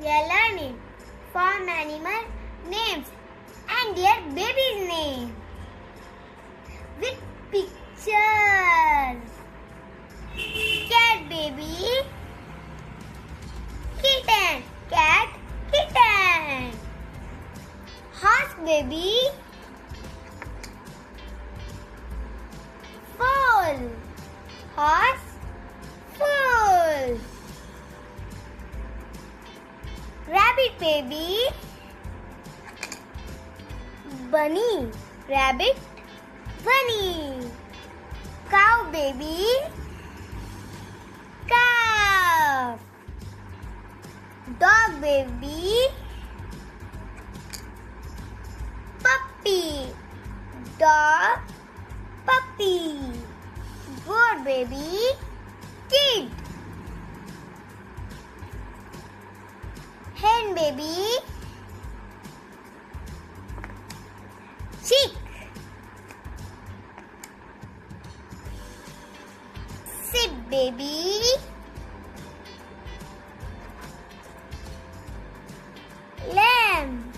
We are learning farm animal names and their baby's name with pictures. Cat baby, kitten, cat, kitten. Horse baby, foal, horse, foal. Rabbit baby, bunny, rabbit, bunny. Cow baby, cow. Dog baby, puppy, dog, puppy. Goat baby, kid. Hen baby, chick. Sheep baby, lamb.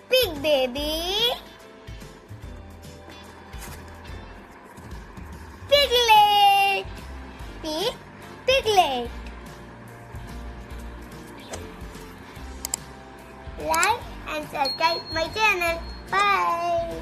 Pig baby, piglet, pig, piglet. Like and subscribe my channel.